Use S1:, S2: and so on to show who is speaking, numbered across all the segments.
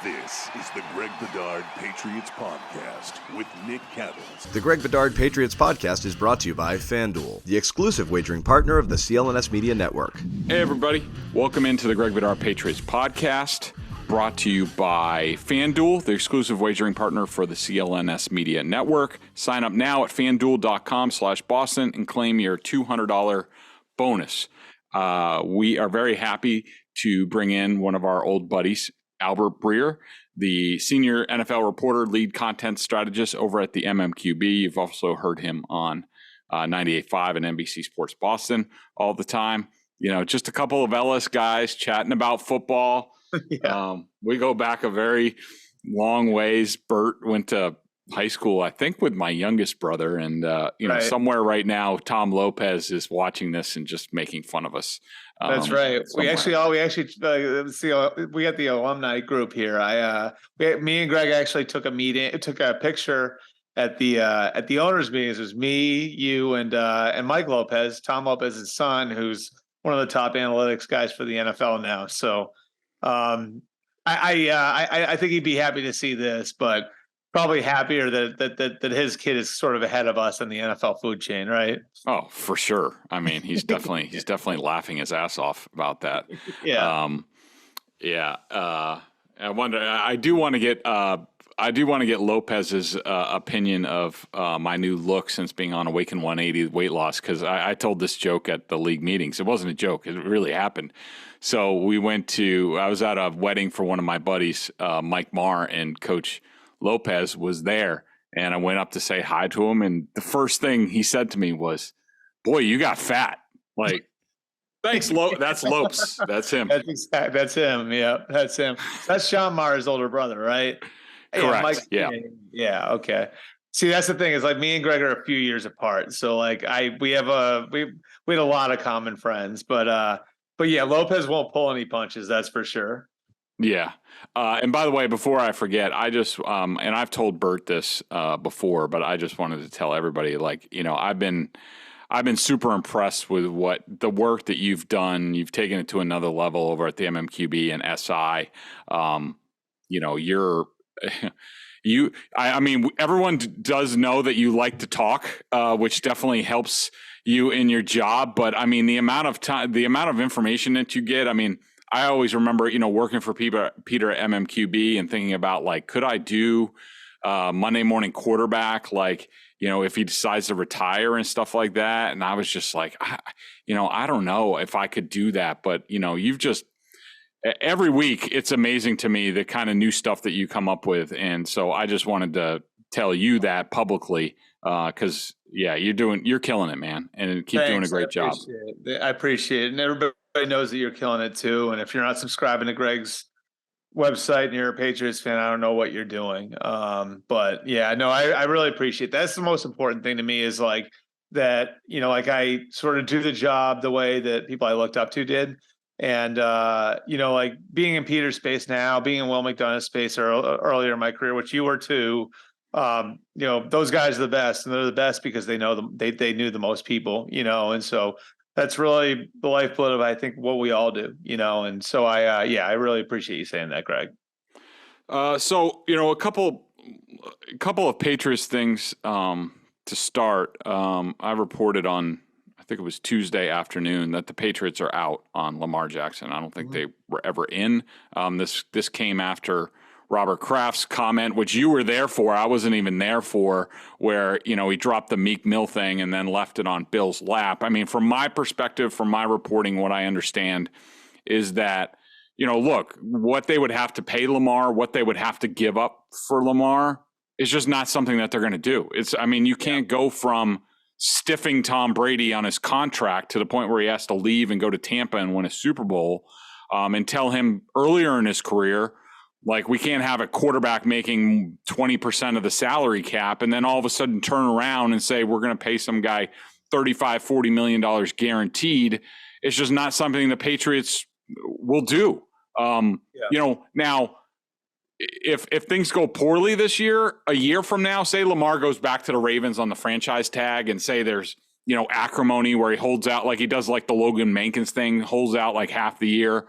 S1: This is the Greg Bedard Patriots Podcast with Nick Cattles.
S2: The Greg Bedard Patriots Podcast is brought to you by FanDuel, the exclusive wagering partner of the CLNS Media Network.
S3: Hey, everybody. Welcome into the Greg Bedard Patriots Podcast, brought to you by FanDuel, the exclusive wagering partner for the CLNS Media Network. Sign up now at FanDuel.com/Boston and claim your $200 bonus. We are very happy to bring in one of our old buddies, Albert Breer, the senior NFL reporter, lead content strategist over at the MMQB. You've also heard him on 98.5 and NBC Sports Boston all the time. You know, just a couple of LS guys chatting about football. Yeah. We go back a very long ways. Bert went to high school, I think, with my youngest brother. And, you know, somewhere right now, Tom Lopez is watching this and just making fun of us.
S4: That's right. We got the alumni group here. Me and Greg actually took a picture at the owners' meetings. It was me, you, and Mike Lopez, Tom Lopez's son, who's one of the top analytics guys for the NFL now. So, I think he'd be happy to see this, but probably happier that his kid is sort of ahead of us in the NFL food chain, right?
S3: Oh, for sure. I mean, he's definitely laughing his ass off about that.
S4: Yeah.
S3: I do want to get Lopez's opinion of my new look since being on Awaken 180 weight loss, because I told this joke at the league meetings. It wasn't a joke. It really happened. So I was at a wedding for one of my buddies, Mike Marr, and Coach Lopez was there, and I went up to say hi to him, and the first thing he said to me was, "Boy, you got fat." Like, thanks, that's Lopes. That's him.
S4: That's him. Yeah, that's him. That's Sean Marr's older brother, right?
S3: Correct.
S4: Yeah. Yeah. Okay. See, that's the thing, is like me and Greg are a few years apart, so like we had a lot of common friends, but yeah, Lopez won't pull any punches, that's for sure.
S3: Yeah. And by the way, before I forget, I just, and I've told Bert this before, but I just wanted to tell everybody, like, you know, I've been super impressed with what the work that you've done. You've taken it to another level over at the MMQB and SI. You know, I mean, everyone does know that you like to talk, which definitely helps you in your job. But I mean, the amount of information that you get, I mean, I always remember, you know, working for Peter at MMQB and thinking about, like, could I do Monday morning quarterback, like, you know, if he decides to retire and stuff like that. And I was just like, I don't know if I could do that. But, you know, every week, it's amazing to me the kind of new stuff that you come up with. And so I just wanted to tell you that publicly, because, yeah, you're killing it, man. And keep doing a great job.
S4: I appreciate it. And everybody knows that you're killing it too. And if you're not subscribing to Greg's website and you're a Patriots fan, I don't know what you're doing. But yeah, no, I really appreciate that. That's the most important thing to me, is like that, you know, like I sort of do the job the way that people I looked up to did. And, you know, like being in Peter's space now, being in Will McDonough's space earlier in my career, which you were too, you know, those guys are the best, and they're the best because they know them. They knew the most people, you know, and so that's really the lifeblood of, I think, what we all do, you know. And so I really appreciate you saying that, Greg.
S3: So, you know, a couple of Patriots things to start. I reported on, I think it was Tuesday afternoon, that the Patriots are out on Lamar Jackson. I don't think they were ever in. This came after Robert Kraft's comment, which you were there for. I wasn't even there for, where, you know, he dropped the Meek Mill thing and then left it on Bill's lap. I mean, from my perspective, from my reporting, what I understand is that, you know, look, what they would have to pay Lamar, what they would have to give up for Lamar is just not something that they're going to do. You can't go from stiffing Tom Brady on his contract to the point where he has to leave and go to Tampa and win a Super Bowl, and tell him earlier in his career, like, we can't have a quarterback making 20% of the salary cap and then all of a sudden turn around and say we're going to pay some guy $35-40 million guaranteed. It's just not something the Patriots will do. You know, now, if things go poorly this year, a year from now, say Lamar goes back to the Ravens on the franchise tag, and say there's, you know, acrimony where he holds out, like he does, like the Logan Mankins thing, holds out like half the year,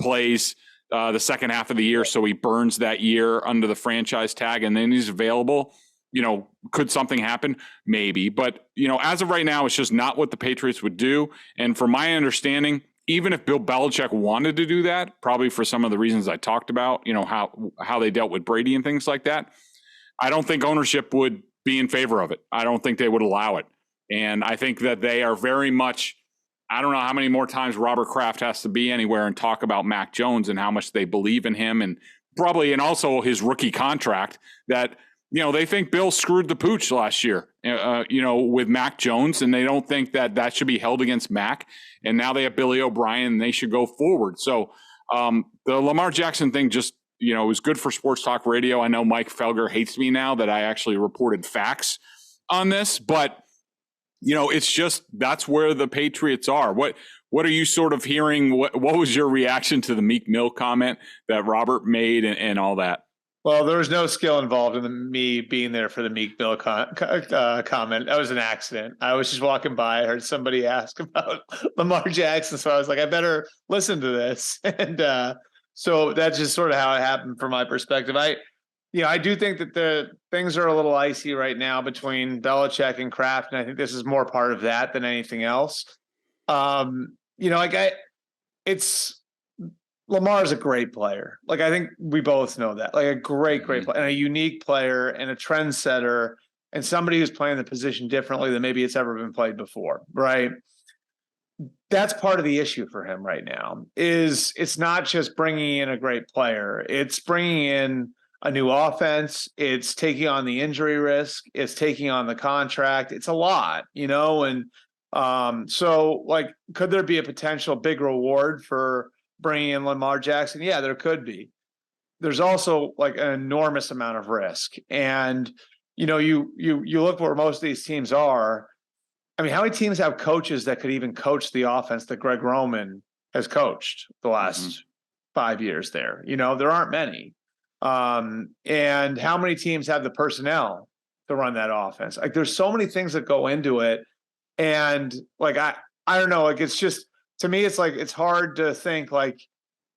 S3: plays the second half of the year, so he burns that year under the franchise tag, and then he's available. Could something happen? Maybe. But, as of right now, it's just not what the Patriots would do. And from my understanding, even if Bill Belichick wanted to do that, probably for some of the reasons I talked about, how they dealt with Brady and things like that, I don't think ownership would be in favor of it. I don't think they would allow it. And I think that they are very much, I don't know how many more times Robert Kraft has to be anywhere and talk about Mac Jones and how much they believe in him, and also his rookie contract, that they think Bill screwed the pooch last year, with Mac Jones, and they don't think that should be held against Mac. And now they have Billy O'Brien, and they should go forward. So the Lamar Jackson thing just, was good for sports talk radio. I know Mike Felger hates me now that I actually reported facts on this, but it's just, that's where the Patriots are. What are you sort of hearing? What was your reaction to the Meek Mill comment that Robert made and all that?
S4: Well, there was no skill involved in me being there for the Meek Mill comment. That was an accident. I was just walking by. I heard somebody ask about Lamar Jackson. So I was like, I better listen to this. And so that's just sort of how it happened from my perspective. I do think that the things are a little icy right now between Belichick and Kraft. And I think this is more part of that than anything else. Lamar's a great player. Like, I think we both know that. Like, a great player, and a unique player, and a trendsetter, and somebody who's playing the position differently than maybe it's ever been played before, right? That's part of the issue for him right now. Is it's not just bringing in a great player; it's bringing in a new offense. It's taking on the injury risk. It's taking on the contract. It's a lot, And so, like, could there be a potential big reward for bringing in Lamar Jackson? Yeah, there could be. There's also like an enormous amount of risk. And, you look where most of these teams are. I mean, how many teams have coaches that could even coach the offense that Greg Roman has coached the last 5 years there? There aren't many. And how many teams have the personnel to run that offense? Like, there's so many things that go into it. And like, I don't know, like, it's just, to me, it's like, it's hard to think like,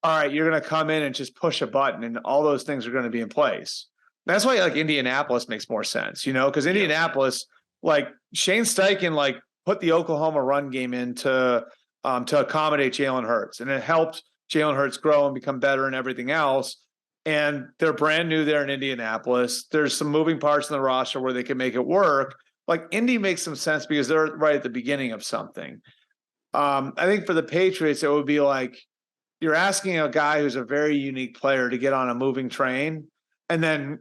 S4: all right, you're going to come in and just push a button and all those things are going to be in place. That's why like Indianapolis makes more sense, because Indianapolis, like Shane Steichen, like put the Oklahoma run game in to accommodate Jalen Hurts, and it helped Jalen Hurts grow and become better and everything else. And they're brand new there in Indianapolis. There's some moving parts in the roster where they can make it work. Like, Indy makes some sense because they're right at the beginning of something. I think for the Patriots, it would be like you're asking a guy who's a very unique player to get on a moving train and then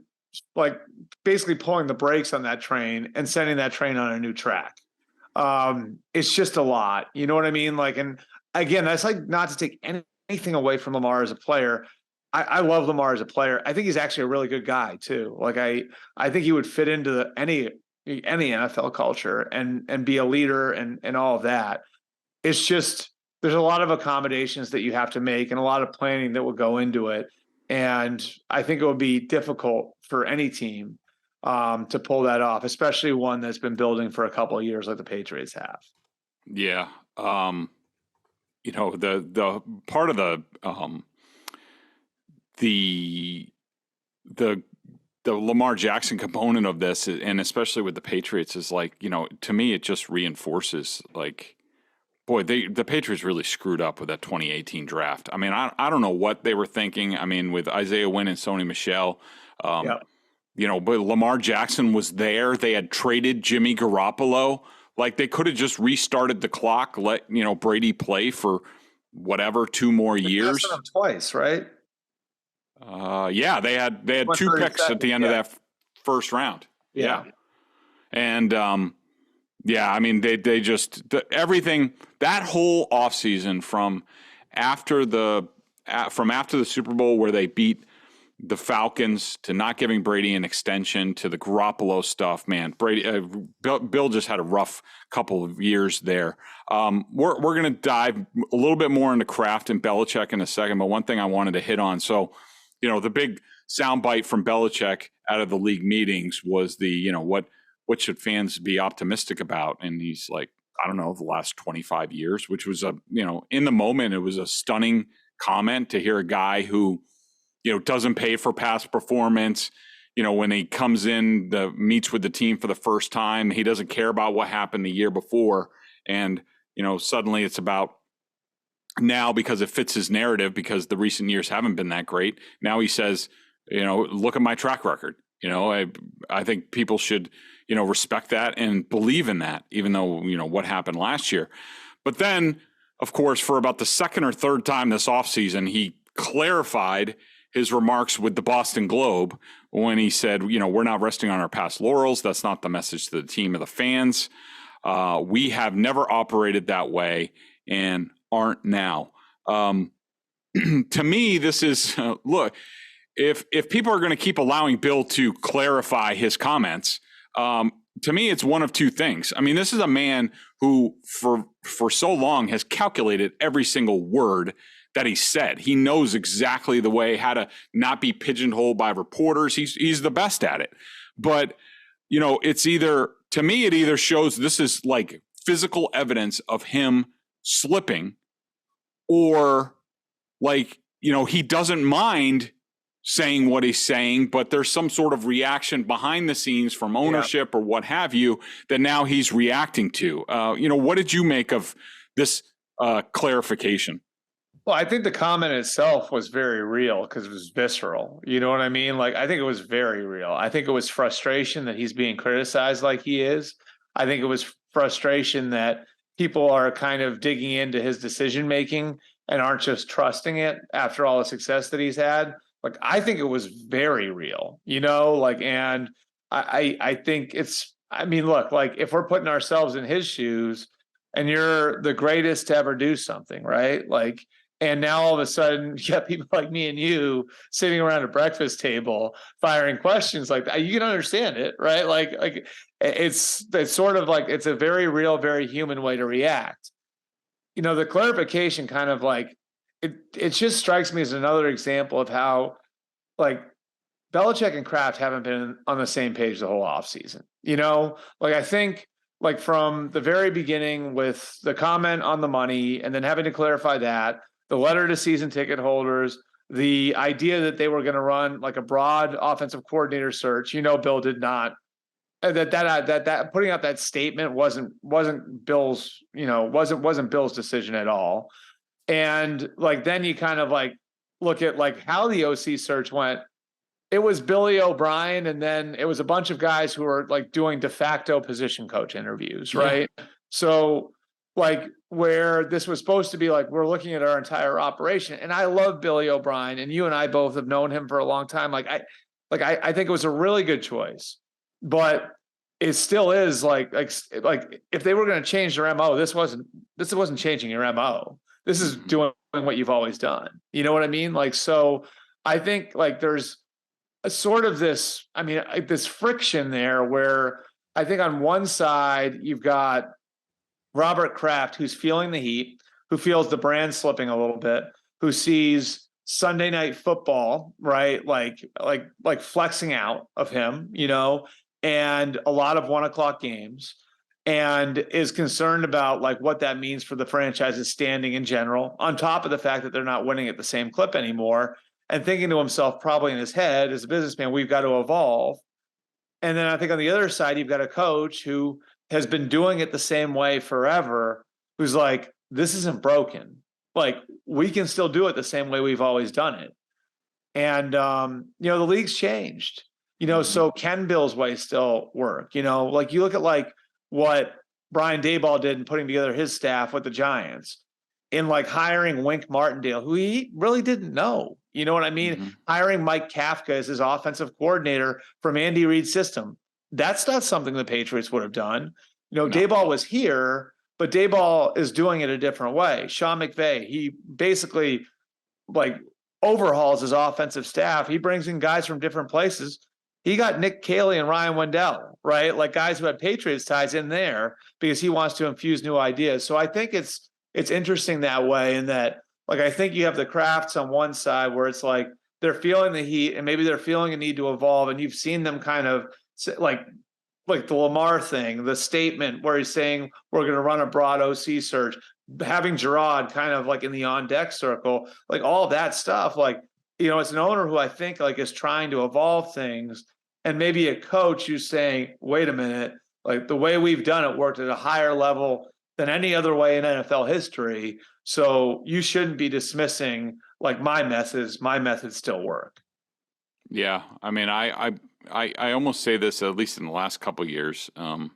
S4: like basically pulling the brakes on that train and sending that train on a new track. It's just a lot. You know what I mean? Like, and again, that's like not to take anything away from Lamar as a player. I love Lamar as a player. I think he's actually a really good guy too. Like, I think he would fit into any NFL culture and be a leader and all of that. It's just, there's a lot of accommodations that you have to make and a lot of planning that will go into it. And I think it would be difficult for any team to pull that off, especially one that's been building for a couple of years like the Patriots have.
S3: Yeah. The part of the Lamar Jackson component of this, and especially with the Patriots, is like, to me, it just reinforces like, boy, the Patriots really screwed up with that 2018 draft. I mean, I don't know what they were thinking. I mean, with Isaiah Wynn and Sony Michel, but Lamar Jackson was there. They had traded Jimmy Garoppolo. Like, they could have just restarted the clock, let Brady play for whatever 2 more years.
S4: Twice, right?
S3: Yeah, they had 2 picks at the end of that first round. Yeah. And I mean, they just everything, that whole offseason from after the Super Bowl where they beat the Falcons to not giving Brady an extension to the Garoppolo stuff, man, Bill just had a rough couple of years there. We're going to dive a little bit more into Kraft and Belichick in a second, but one thing I wanted to hit on. So, the big soundbite from Belichick out of the league meetings was the, what should fans be optimistic about? And he's like, I don't know, the last 25 years, which was in the moment, it was a stunning comment to hear a guy who, doesn't pay for past performance. When he comes in, meets with the team for the first time, he doesn't care about what happened the year before. And, suddenly it's about now, because it fits his narrative, because the recent years haven't been that great. Now he says, look at my track record. I think people should, respect that and believe in that, even though, what happened last year. But then, of course, for about the second or third time this offseason, he clarified his remarks with the Boston Globe when he said, we're not resting on our past laurels. That's not the message to the team or the fans. We have never operated that way and aren't now. To me, this is, look, if people are going to keep allowing Bill to clarify his comments, to me, it's one of two things. I mean, this is a man who for so long has calculated every single word that he said. He knows exactly the way how to not be pigeonholed by reporters. He's the best at it. But, it's either, to me, it either shows this is like physical evidence of him slipping, or like, he doesn't mind saying what he's saying, but there's some sort of reaction behind the scenes from ownership or what have you that now he's reacting to. What did you make of this clarification?
S4: Well, I think the comment itself was very real because it was visceral. You know what I mean? Like, I think it was very real. I think it was frustration that he's being criticized like he is. I think it was frustration that people are kind of digging into his decision-making and aren't just trusting it after all the success that he's had. Like, I think it was very real, and I think look, like, if we're putting ourselves in his shoes and you're the greatest to ever do something, right? Like, and now all of a sudden you have people like me and you sitting around a breakfast table firing questions like that. You can understand it, right? Like it's sort of like, it's a very real, very human way to react. The clarification kind of like, it just strikes me as another example of how, like, Belichick and Kraft haven't been on the same page the whole offseason. Like, I think, like, from the very beginning with the comment on the money and then having to clarify that, the letter to season ticket holders, the idea that they were going to run like a broad offensive coordinator search, Bill did not. That putting out that statement wasn't Bill's, wasn't Bill's decision at all. And like, then you kind of like look at like how the OC search went. It was Billy O'Brien, and then it was a bunch of guys who were like doing de facto position coach interviews, right? Yeah. So like, where this was supposed to be like, we're looking at our entire operation. And I love Billy O'Brien, and you and I both have known him for a long time. I think it was a really good choice, but it still is like if they were going to change their MO, this wasn't changing your MO. This is doing what you've always done. You know what I mean? Like, so I think like there's a sort of this, this friction there where I think on one side you've got Robert Kraft, who's feeling the heat, who feels the brand slipping a little bit, who sees Sunday Night Football, right? Like flexing out of him, and a lot of 1:00 games, and is concerned about like what that means for the franchise's standing in general, on top of the fact that they're not winning at the same clip anymore, and thinking to himself, probably in his head, as a businessman, we've got to evolve. And then I think on the other side, you've got a coach who has been doing it the same way forever, who's like, this isn't broken. Like, we can still do it the same way we've always done it. And, the league's changed, so can Bill's way still work? Like, you look at like what Brian Daboll did in putting together his staff with the Giants, in like hiring Wink Martindale, who he really didn't know. You know what I mean? Mm-hmm. Hiring Mike Kafka as his offensive coordinator from Andy Reid's system. That's not something the Patriots would have done. No. Daboll was here, but Daboll is doing it a different way. Sean McVay, he basically like overhauls his offensive staff. He brings in guys from different places. He got Nick Caley and Ryan Wendell, right? Like guys who had Patriots ties in there because he wants to infuse new ideas. So I think it's interesting that way, in that, like, I think you have the Krafts on one side where it's like they're feeling the heat and maybe they're feeling a need to evolve. And you've seen them kind of like the Lamar thing, the statement where he's saying we're going to run a broad OC search. having Gerard kind of like in the on deck circle, like all of that stuff, like, it's an owner who I think like is trying to evolve things, and maybe a coach who's saying, wait a minute, like the way we've done it worked at a higher level than any other way in NFL history. So you shouldn't be dismissing like my methods still work.
S3: Yeah. I mean, I almost say this, at least in the last couple of years. It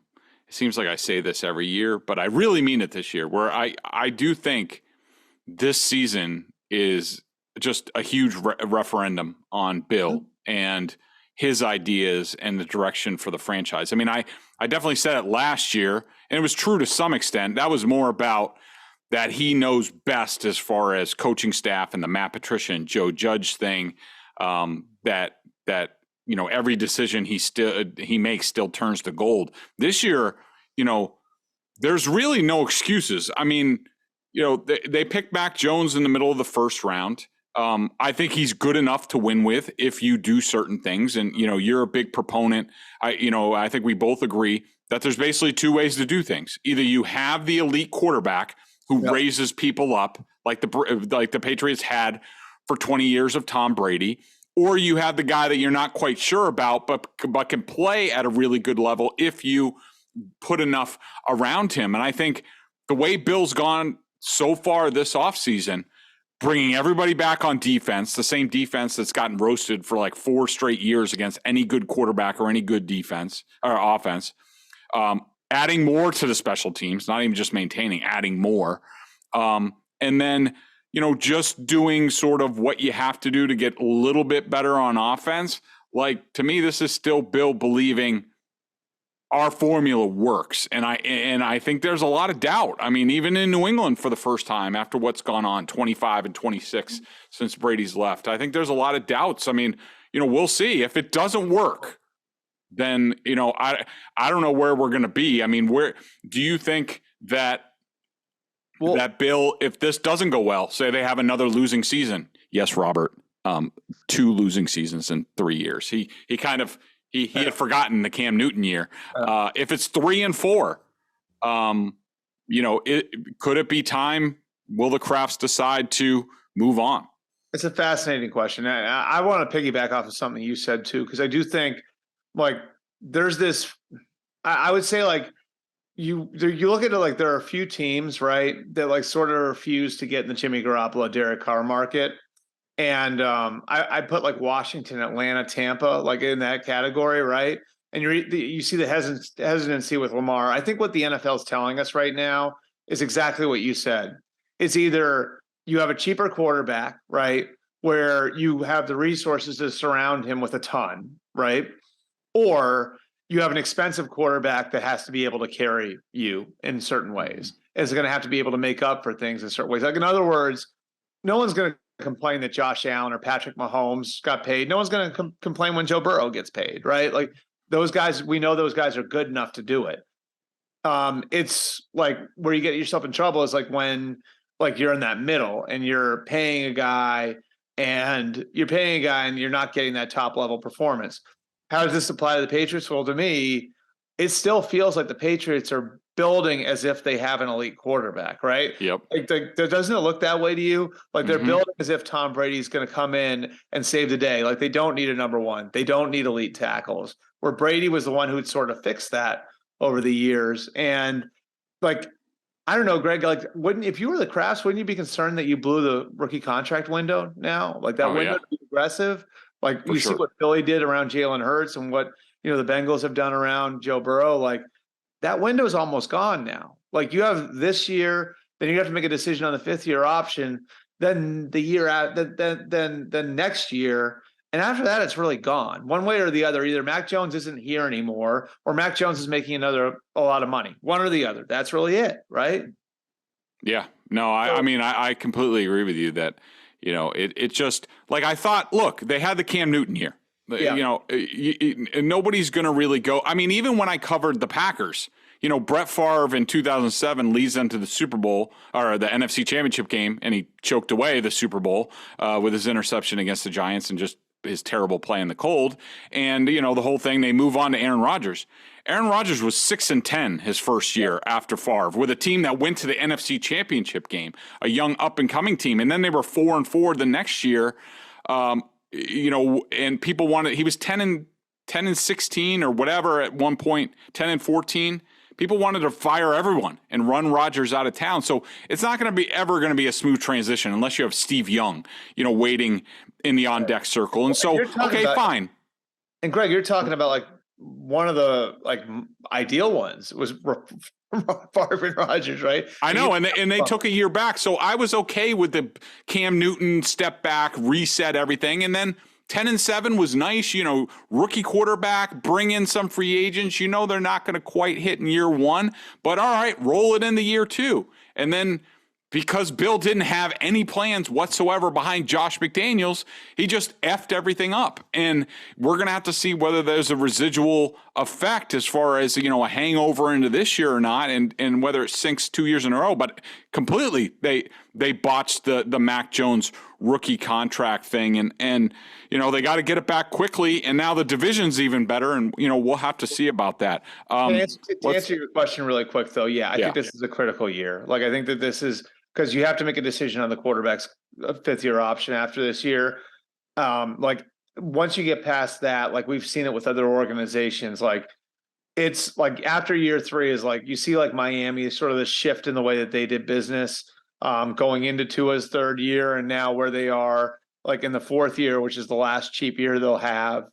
S3: seems like I say this every year, but I really mean it this year, where I do think this season is just a huge referendum on Bill and his ideas and the direction for the franchise. I mean, I definitely said it last year, and it was true to some extent. That was more about that he knows best as far as coaching staff and the Matt Patricia and Joe Judge thing, that every decision he makes still turns to gold. This year, there's really no excuses. I mean, they picked Mac Jones in the middle of the first round. I think he's good enough to win with if you do certain things. And, you're a big proponent. I think we both agree that there's basically two ways to do things. Either you have the elite quarterback who raises people up like the Patriots had for 20 years of Tom Brady, or you have the guy that you're not quite sure about, but can play at a really good level if you put enough around him. And I think the way Bill's gone so far this offseason, bringing everybody back on defense, the same defense that's gotten roasted for like 4 straight years against any good quarterback or any good defense or offense, adding more to the special teams, not even just maintaining, adding more. And then, just doing sort of what you have to do to get a little bit better on offense. Like, to me, this is still Bill believing our formula works. And I think there's a lot of doubt. I mean, even in New England for the first time after what's gone on 25 and 26 since Brady's left, I think there's a lot of doubts. I mean, we'll see. If it doesn't work, then, I don't know where we're going to be. I mean, where do you think that Bill, if this doesn't go well, say they have another losing season? Yes, Robert, 2 losing seasons in 3 years. He had forgotten the Cam Newton year. If it's 3 and 4, could it be time? Will the Krafts decide to move on?
S4: It's a fascinating question. I want to piggyback off of something you said too, because I do think like there's this. I would say like you look at it like there are a few teams, right, that like sort of refuse to get in the Jimmy Garoppolo, Derek Carr market. And I put like Washington, Atlanta, Tampa, like in that category, right? And you see the hesitancy with Lamar. I think what the NFL is telling us right now is exactly what you said. It's either you have a cheaper quarterback, right, where you have the resources to surround him with a ton, right, or you have an expensive quarterback that has to be able to carry you in certain ways. Is going to have to be able to make up for things in certain ways. Like, in other words, no one's going to complain that Josh Allen or Patrick Mahomes got paid. No one's going to complain when Joe Burrow gets paid, right? Like, those guys, we know those guys are good enough to do it. It's like where you get yourself in trouble is like when like you're in that middle and you're paying a guy and you're not getting that top level performance. How does this apply to the Patriots? Well, to me, it still feels like the Patriots are building as if they have an elite quarterback, right?
S3: Yep.
S4: Like, doesn't it look that way to you? Like they're building as if Tom Brady's going to come in and save the day. Like they don't need a number one. They don't need elite tackles. Where Brady was the one who'd sort of fixed that over the years. And like, I don't know, Greg, like if you were the Krafts, wouldn't you be concerned that you blew the rookie contract window now? Like that window to be aggressive? Like you see what Philly did around Jalen Hurts and what, the Bengals have done around Joe Burrow. Like that window is almost gone now. Like you have this year, then you have to make a decision on the 5th-year option, then the year out, then next year. And after that, it's really gone one way or the other. Either Mac Jones isn't here anymore or Mac Jones is making a lot of money, one or the other. That's really it. Right.
S3: Yeah, no, I mean, I completely agree with you that, it just like I thought, look, they had the Cam Newton here. Yeah. Nobody's going to really go. I mean, even when I covered the Packers, Brett Favre in 2007 leads them to the Super Bowl or the NFC Championship game, and he choked away the Super Bowl with his interception against the Giants and just his terrible play in the cold. And, the whole thing, they move on to Aaron Rodgers. Aaron Rodgers was 6-10 his first year after Favre with a team that went to the NFC Championship game, a young up-and-coming team. And then they were 4-4 the next year, and people wanted – he was 10-16 or whatever at one point, 10-14. People wanted to fire everyone and run Rodgers out of town. So it's not going to be ever going to be a smooth transition unless you have Steve Young, waiting in the on-deck circle. And so, okay, fine.
S4: And Greg, you're talking about like one of the ideal ones was Favre and Rodgers, right?
S3: I know, and they took a year back. So I was okay with the Cam Newton step back, reset everything, and then 10-7 was nice, rookie quarterback, bring in some free agents. They're not going to quite hit in year one, but all right, roll it into year two. And then because Bill didn't have any plans whatsoever behind Josh McDaniels, he just effed everything up. And we're going to have to see whether there's a residual effect as far as, a hangover into this year or not, and whether it sinks 2 years in a row. But completely, they botched the Mac Jones rookie contract thing. And they got to get it back quickly. And now the division's even better. And, we'll have to see about that.
S4: To answer your question really quick, though, I think this is a critical year. I think that this is – because you have to make a decision on the quarterback's fifth-year option after this year. Once you get past that, we've seen it with other organizations, it's after year three is you see Miami is sort of the shift in the way that they did business going into Tua's third year, and now where they are in the fourth year, which is the last cheap year they'll have.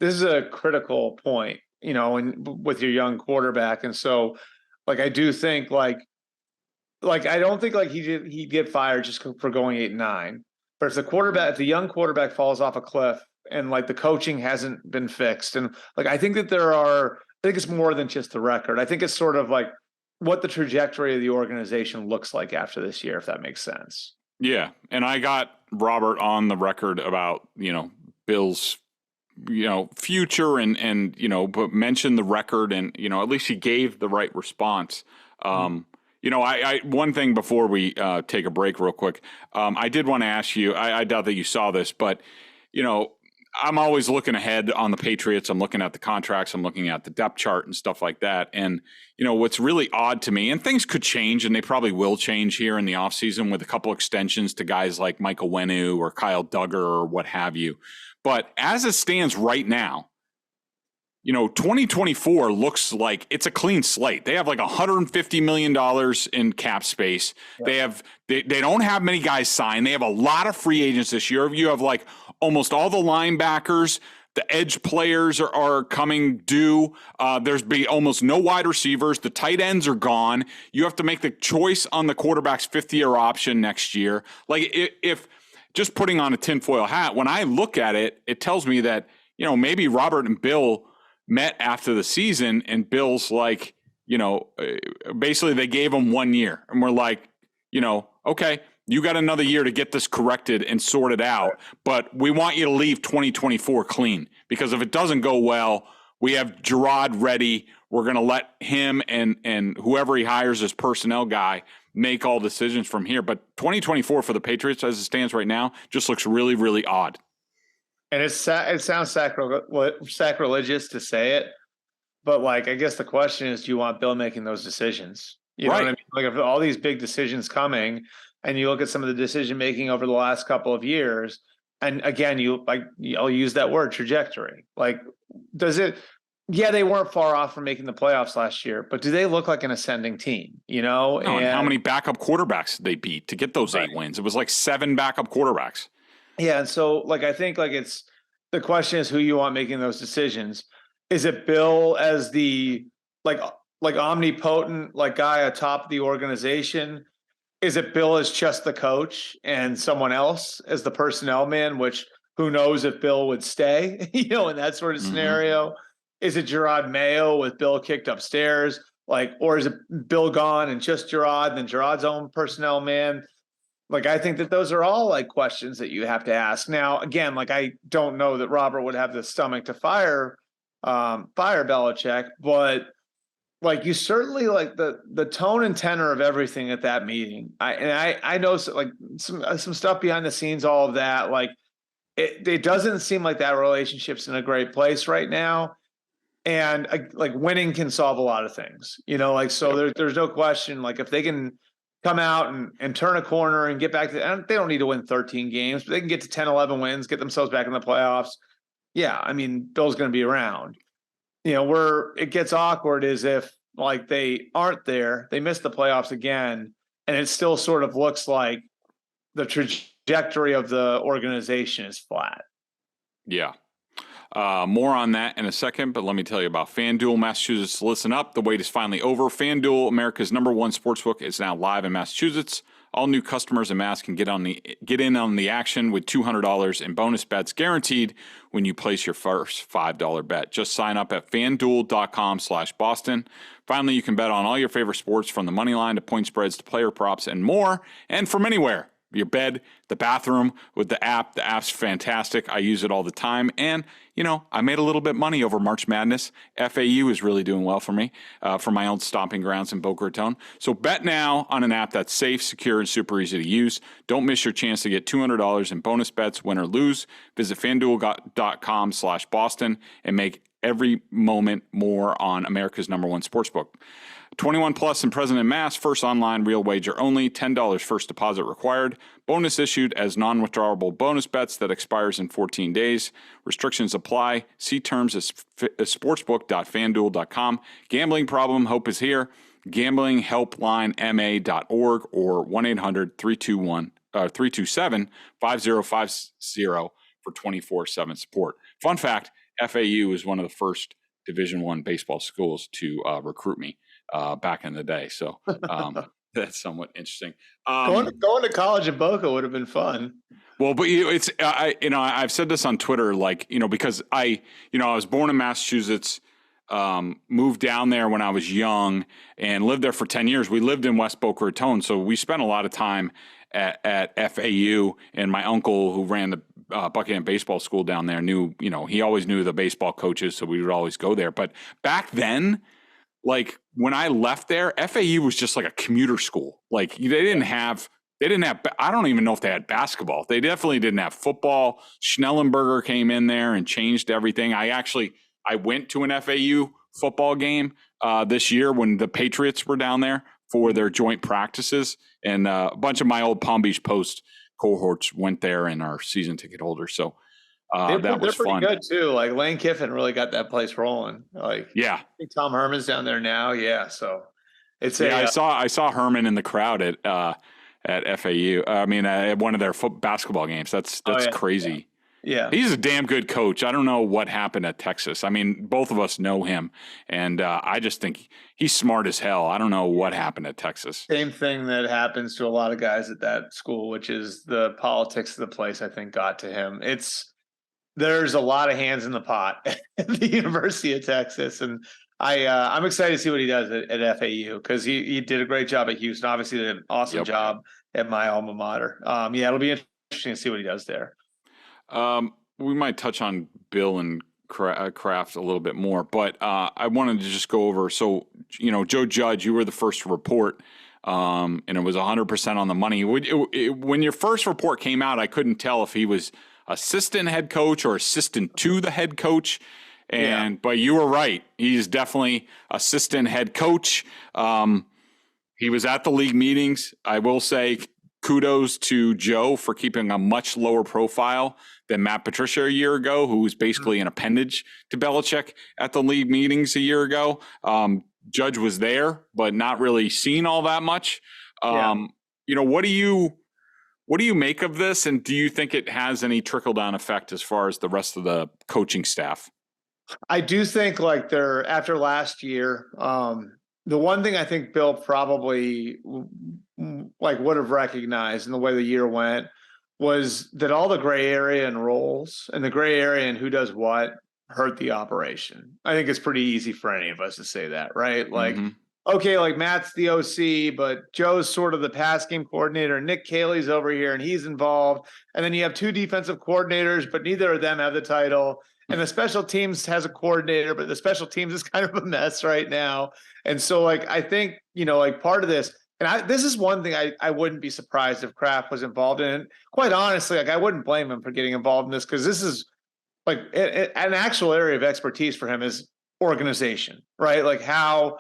S4: This is a critical point, with your young quarterback. And so I do think I don't think he'd get fired just for going 8-9. But if the young quarterback falls off a cliff and the coaching hasn't been fixed, and I think that I think it's more than just the record. I think it's sort of what the trajectory of the organization looks like after this year, if that makes sense.
S3: Yeah. And I got Robert on the record about, Bill's, future and, but mentioned the record and, at least he gave the right response. I one thing before we take a break real quick, I did want to ask you, I doubt that you saw this, but, I'm always looking ahead on the Patriots. I'm looking at the contracts. I'm looking at the depth chart and stuff like that. And, what's really odd to me, and things could change, and they probably will change here in the offseason with a couple extensions to guys like Michael Wenu or Kyle Duggar or what have you. But as it stands right now, 2024 looks like it's a clean slate. They have $150 million in cap space. Yeah. They don't have many guys signed. They have a lot of free agents this year. You have almost all the linebackers. The edge players are coming due. There's almost no wide receivers. The tight ends are gone. You have to make the choice on the quarterback's fifth-year option next year. If just putting on a tinfoil hat, when I look at it, it tells me that, maybe Robert and Bill met after the season, and Bill's basically they gave him 1 year, and we're okay, you got another year to get this corrected and sorted out, but we want you to leave 2024 clean, because if it doesn't go well, we have Gerard ready. We're going to let him and whoever he hires as personnel guy make all decisions from here. But 2024 for the Patriots as it stands right now just looks really, really odd.
S4: And it sounds sacrilegious to say it, but I guess the question is, do you want Bill making those decisions? You know what I mean? If all these big decisions coming, and you look at some of the decision making over the last couple of years, and again, I'll use that word, trajectory. Does it? Yeah, they weren't far off from making the playoffs last year, but do they look like an ascending team? No,
S3: and how many backup quarterbacks they beat to get those 8 wins? It was 7 backup quarterbacks. Yeah,
S4: and so I think it's the question is who you want making those decisions. Is it Bill as the omnipotent guy atop the organization? Is it Bill as just the coach and someone else as the personnel man? Which who knows if Bill would stay? In that sort of scenario. Is it Gerard Mayo with Bill kicked upstairs? Or is it Bill gone and just Gerard and then Gerard's own personnel man? I think that those are all questions that you have to ask. Now, again, I don't know that Robert would have the stomach to fire Belichick, but you certainly the tone and tenor of everything at that meeting. I know some stuff behind the scenes, all of that. it doesn't seem like that relationship's in a great place right now. And like winning can solve a lot of things, like, so there's no question, like if they can come out and turn a corner and get back to, and they don't need to win 13 games, but they can get to 10, 11 wins, get themselves back in the playoffs. Yeah. I mean, Bill's going to be around. Where it gets awkward is if like they aren't there, they miss the playoffs again, and it still sort of looks like the trajectory of the organization is flat.
S3: Yeah. More on that in a second, but let me tell you about FanDuel. Massachusetts, listen up. The wait is finally over. FanDuel, America's #1 sportsbook, is now live in Massachusetts. All new customers in Mass can get in on the action with $200 in bonus bets guaranteed when you place your first $5 bet. Just sign up at FanDuel.com/Boston. Finally, you can bet on all your favorite sports, from the money line to point spreads to player props and more, and from anywhere. Your bed, the bathroom, with the app. The app's fantastic. I use it all the time. And, I made a little bit money over March Madness. FAU is really doing well for me, for my own stomping grounds in Boca Raton. So bet now on an app that's safe, secure, and super easy to use. Don't miss your chance to get $200 in bonus bets, win or lose. Visit FanDuel.com/Boston and make every moment more on America's #1 sportsbook. 21 plus and present in Mass. First online real wager only. $10 first deposit required. Bonus issued as non-withdrawable bonus bets that expires in 14 days. Restrictions apply. See terms at sportsbook.fanduel.com. Gambling problem? Hope is here. GamblingHelplineMA.org or 1-800-327-5050 for 24/7 support. Fun fact: FAU is one of the first Division I baseball schools to recruit me back in the day. So that's somewhat interesting.
S4: Going to college in Boca would have been fun.
S3: Well, but I've said this on Twitter, because I was born in Massachusetts, moved down there when I was young and lived there for 10 years. We lived in West Boca Raton. So we spent a lot of time at FAU, and my uncle, who ran the Buckingham baseball school down there, he always knew the baseball coaches. So we would always go there. But back then, like when I left there, FAU was just like a commuter school. Like they didn't have, I don't even know if they had basketball. They definitely didn't have football. Schnellenberger came in there and changed everything. I went to an FAU football game this year when the Patriots were down there for their joint practices. And a bunch of my old Palm Beach Post cohorts went there and are season ticket holders. So that was fun.
S4: They're pretty good too. Like Lane Kiffin really got that place rolling. Like,
S3: yeah,
S4: I think Tom Herman's down there now. Yeah, so it's
S3: I saw Herman in the crowd at FAU. I mean, at one of their basketball games. That's crazy.
S4: Yeah,
S3: he's a damn good coach. I don't know what happened at Texas. I mean, both of us know him, and I just think he's smart as hell. I don't know what happened at Texas.
S4: Same thing that happens to a lot of guys at that school, which is the politics of the place, I think, got to him. There's a lot of hands in the pot at the University of Texas. And I'm excited to see what he does at FAU, because he did a great job at Houston. Obviously did an awesome job at my alma mater. It'll be interesting to see what he does there.
S3: We might touch on Bill and Kraft a little bit more, but I wanted to just go over. So, Joe Judge, you were the first to report, and it was 100% on the money. When your first report came out, I couldn't tell if he was assistant head coach or assistant to the head coach. But you were right. He's definitely assistant head coach. He was at the league meetings. I will say kudos to Joe for keeping a much lower profile than Matt Patricia a year ago, who was basically an appendage to Belichick at the league meetings a year ago. Judge was there, but not really seen all that much. What do you make of this, and do you think it has any trickle-down effect as far as the rest of the coaching staff?
S4: I do think after last year, the one thing I think Bill probably would have recognized in the way the year went was that all the gray area and roles and the gray area and who does what hurt the operation. I think it's pretty easy for any of us to say that, right? Okay, like Matt's the OC, but Joe's sort of the pass game coordinator. Nick Caley's over here and he's involved. And then you have two defensive coordinators, but neither of them have the title. And the special teams has a coordinator, but the special teams is kind of a mess right now. And so I think, part of this, And this is one thing I wouldn't be surprised if Kraft was involved in. And quite honestly, like I wouldn't blame him for getting involved in this, because this is like an actual area of expertise for him is organization, right? Like how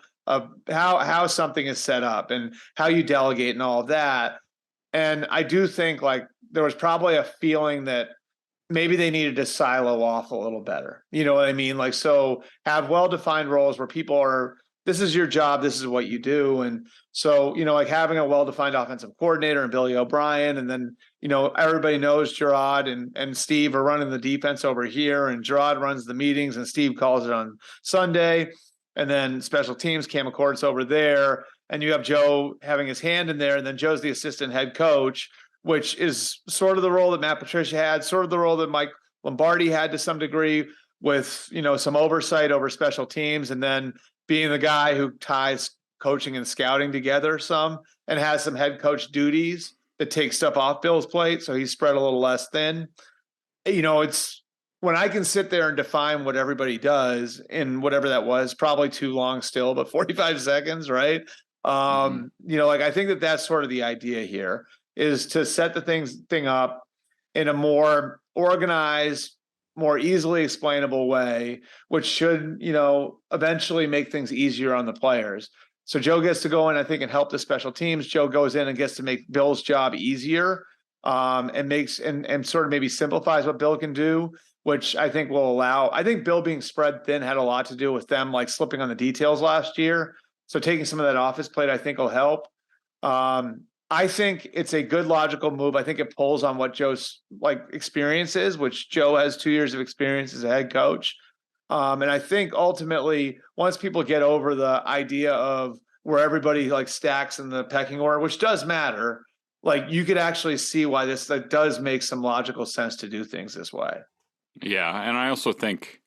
S4: something is set up and how you delegate and all of that. And I do think like there was probably a feeling that maybe they needed to silo off a little better. You know what I mean? Like, so have well-defined roles where people are, this is your job, this is what you do. And so, like having a well-defined offensive coordinator and Billy O'Brien, and then, everybody knows Gerard and Steve are running the defense over here, and Gerard runs the meetings and Steve calls it on Sunday. And then special teams, Cam McCourt's over there. And you have Joe having his hand in there. And then Joe's the assistant head coach, which is sort of the role that Matt Patricia had, sort of the role that Mike Lombardi had to some degree, with, some oversight over special teams, and then being the guy who ties coaching and scouting together some, and has some head coach duties that take stuff off Bill's plate. So he's spread a little less thin. It's when I can sit there and define what everybody does in whatever that was, probably too long still, but 45 seconds, right? Like I think that's sort of the idea here, is to set the thing up in a more organized, more easily explainable way, which should, eventually make things easier on the players. So Joe gets to go in, I think, and help the special teams. Joe goes in and gets to make Bill's job easier, and makes and sort of maybe simplifies what Bill can do, which I think will allow. I think Bill being spread thin had a lot to do with them like slipping on the details last year. So taking some of that off his plate, I think, will help. I think it's a good logical move. I think it pulls on what Joe's experience is, which Joe has 2 years of experience as a head coach. And I think ultimately, once people get over the idea of where everybody stacks in the pecking order, which does matter, you could actually see why that does make some logical sense to do things this way.
S3: Yeah. And I also think,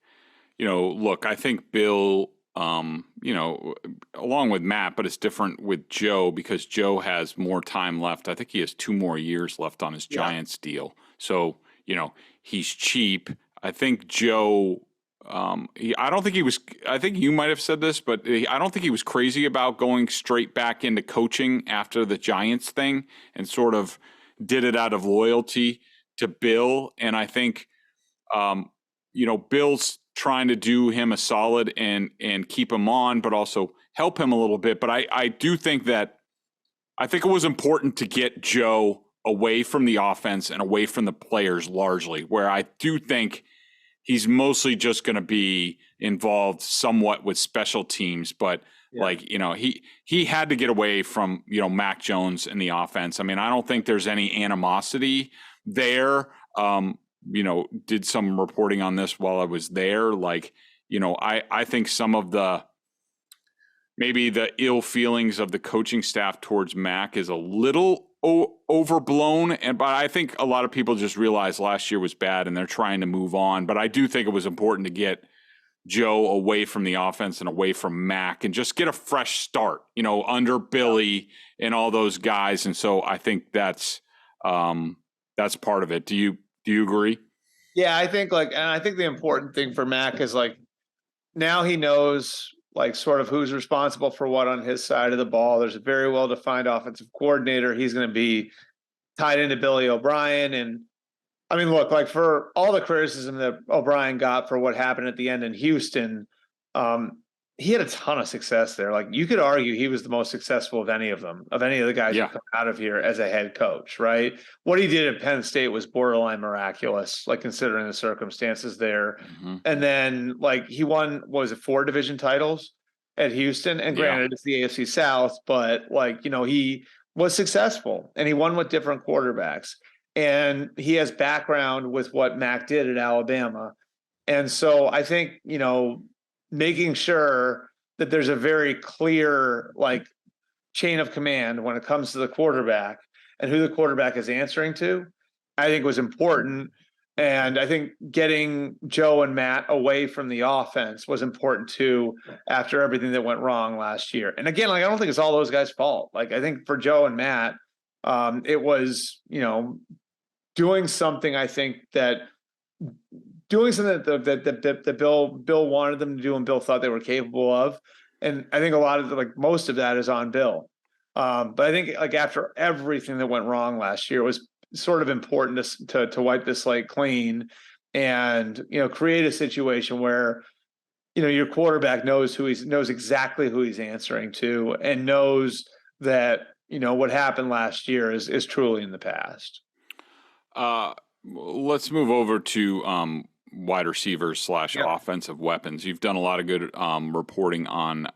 S3: look, I think Bill, along with Matt, but it's different with Joe because Joe has more time left. I think he has 2 more years left on his Giants deal. So, he's cheap. I think Joe, I don't think he was, I think you might have said this, but I don't think he was crazy about going straight back into coaching after the Giants thing, and sort of did it out of loyalty to Bill. And I think, Bill's trying to do him a solid and keep him on, but also help him a little bit. But I do think that I think it was important to get Joe away from the offense and away from the players largely, where I do think he's mostly just going to be involved somewhat with special teams. But he had to get away from, Mac Jones and the offense. I mean, I don't think there's any animosity there. Did some reporting on this while I was there. I think some of maybe the ill feelings of the coaching staff towards Mac is a little overblown. But I think a lot of people just realized last year was bad and they're trying to move on. But I do think it was important to get Joe away from the offense and away from Mac and just get a fresh start, under Billy and all those guys. And so I think that's part of it. Do you agree?
S4: Yeah, I think and I think the important thing for Mac is now he knows sort of who's responsible for what on his side of the ball. There's a very well-defined offensive coordinator. He's going to be tied into Billy O'Brien. And I mean, look, for all the criticism that O'Brien got for what happened at the end in Houston, he had a ton of success there. You could argue he was the most successful of any of them, of any of the guys who come out of here as a head coach, right? What he did at Penn State was borderline miraculous, considering the circumstances there. Mm-hmm. And then he won, 4 division titles at Houston? And granted, it's the AFC South, but he was successful and he won with different quarterbacks. And he has background with what Mac did at Alabama. And so I think, making sure that there's a very clear chain of command when it comes to the quarterback and who the quarterback is answering to, I think was important. And I think getting Joe and Matt away from the offense was important too, after everything that went wrong last year. And again, I don't think it's all those guys' fault. I think for Joe and Matt, it was, doing something, I think that Bill wanted them to do and Bill thought they were capable of. And I think a lot of most of that is on Bill. But I think like after everything that went wrong last year, it was sort of important to wipe the slate clean and, create a situation where, your quarterback knows exactly who he's answering to and knows that, what happened last year is truly in the past.
S3: Let's move over to wide receivers / offensive weapons. You've done a lot of good reporting on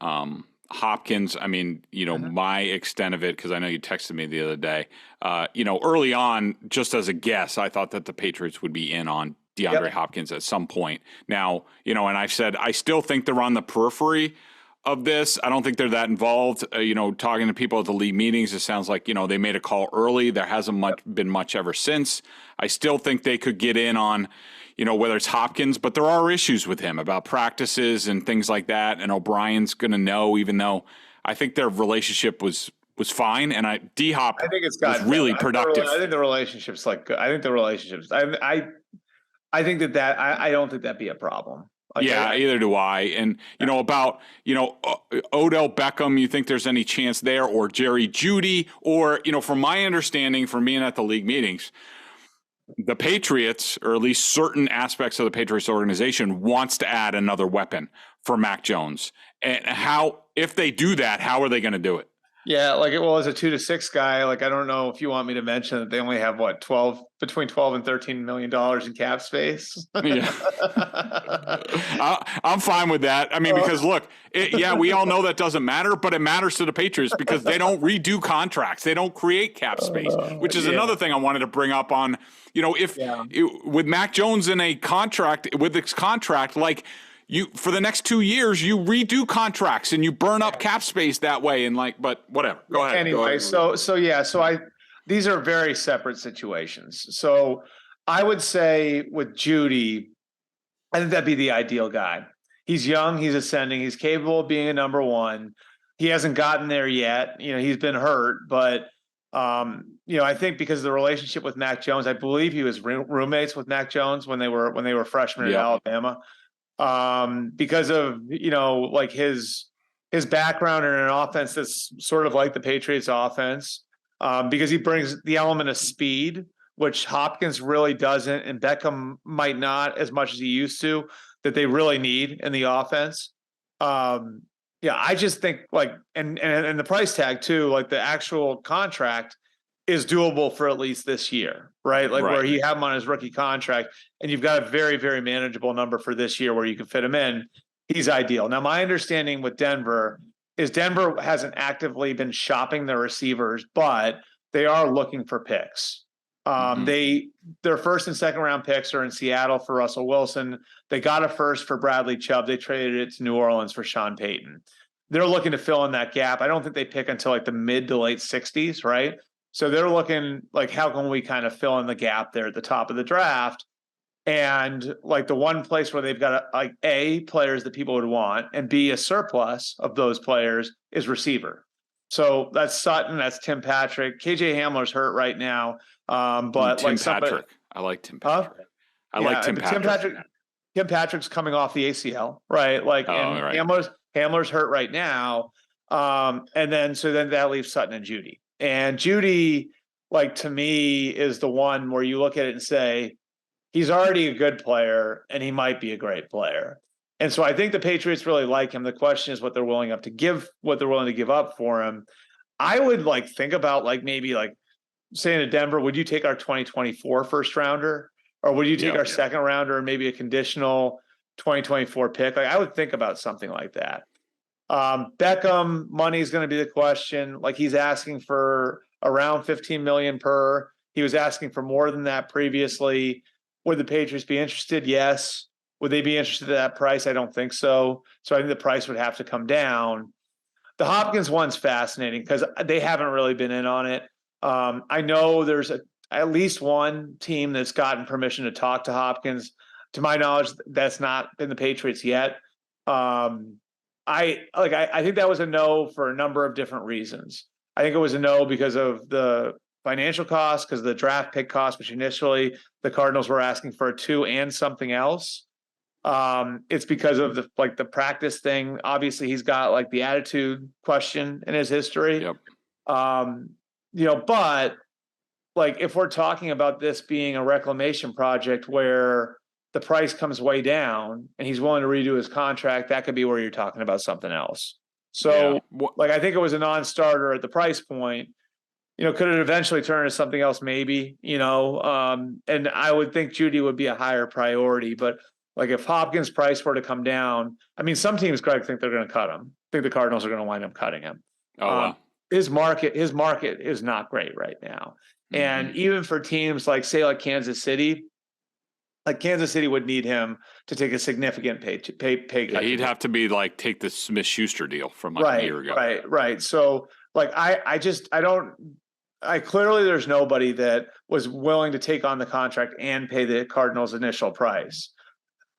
S3: Hopkins. I mean, my extent of it, because I know you texted me the other day, early on, just as a guess, I thought that the Patriots would be in on DeAndre Hopkins at some point. Now, and I've said, I still think they're on the periphery of this. I don't think they're that involved. Talking to people at the league meetings, it sounds like, they made a call early. There hasn't been much ever since. I still think they could get in on, whether it's Hopkins, but there are issues with him about practices and things like that. And O'Brien's going to know, even though I think their relationship was fine. And D-Hop was really productive.
S4: I think the relationship's good. I think the relationships, I think that I don't think that'd be a problem.
S3: Either do I. And, about, Odell Beckham, you think there's any chance there, or Jeudy, or, from my understanding, from being at the league meetings, the Patriots, or at least certain aspects of the Patriots organization, wants to add another weapon for Mac Jones. And if they do that, how are they going to do it?
S4: Yeah, as a 2 to 6 guy, I don't know if you want me to mention that they only have between 12 and $13 million in cap space.
S3: Yeah, I'm fine with that. I mean, because look, we all know that doesn't matter, but it matters to the Patriots because they don't redo contracts, they don't create cap space, which is another thing I wanted to bring up on. With Mac Jones in a contract, with this contract, for the next 2 years, you redo contracts and you burn up cap space that way. And but whatever. Go ahead.
S4: Anyway, these are very separate situations. So I would say with Jeudy, I think that'd be the ideal guy. He's young, he's ascending, he's capable of being a number one. He hasn't gotten there yet. He's been hurt, but I think because of the relationship with Mac Jones, I believe he was roommates with Mac Jones when they were freshmen at Alabama. Because of, his background in an offense that's sort of like the Patriots offense, because he brings the element of speed, which Hopkins really doesn't, and Beckham might not as much as he used to, that they really need in the offense. I just think and the price tag too, the actual contract is doable for at least this year, right? Where he have him on his rookie contract and you've got a very, very manageable number for this year where you can fit him in. He's ideal. Now, my understanding with Denver is Denver hasn't actively been shopping their receivers, but they are looking for picks. Their first and second round picks are in Seattle for Russell Wilson. They got a first for Bradley Chubb. They traded it to New Orleans for Sean Payton. They're looking to fill in that gap. I don't think they pick until the mid to late 60s, right? So they're looking how can we kind of fill in the gap there at the top of the draft? And the one place where they've got A, players that people would want, and B, a surplus of those players is receiver. So that's Sutton, that's Tim Patrick. KJ Hamler's hurt right now. But
S3: Tim Patrick. I like Tim Patrick.
S4: Tim Patrick's coming off the ACL, right? Right. Hamler's hurt right now. And then that leaves Sutton and Jeudy. And Jeudy, to me, is the one where you look at it and say, he's already a good player and he might be a great player. And so I think the Patriots really like him. The question is what they're willing to give up for him. I would think about maybe saying to Denver, would you take our 2024 first rounder? Or would you take our second rounder and maybe a conditional 2024 pick? I would think about something like that. Beckham, money is going to be the question. He's asking for around $15 million per. He was asking for more than that previously. Would the Patriots be interested? Yes. Would they be interested at that price? I don't think so. So I think the price would have to come down. The Hopkins one's fascinating because they haven't really been in on it. I know there's at least one team that's gotten permission to talk to Hopkins. To my knowledge, that's not been the Patriots yet. I think that was a no for a number of different reasons. I think it was a no because of the financial cost, because of the draft pick cost, which initially the Cardinals were asking for a 2 and something else. It's because of the practice thing. Obviously, he's got the attitude question in his history.
S3: Yep.
S4: But like if we're talking about this being a reclamation project where the price comes way down and he's willing to redo his contract, that could be where you're talking about something else. So like, I think it was a non-starter at the price point. Could it eventually turn into something else? Maybe, and I would think Jeudy would be a higher priority, but like if Hopkins' price were to come down, I mean, some teams, Greg, think they're going to cut him. I think the Cardinals are going to wind up cutting him.
S3: Wow.
S4: His market is not great right now. Mm-hmm. And even for teams like Kansas City, would need him to take a signiant pay cut.
S3: He'd have to be like, take the Smith-Schuster deal from like a year ago.
S4: Right. So like, clearly there's nobody that was willing to take on the contract and pay the Cardinals' initial price.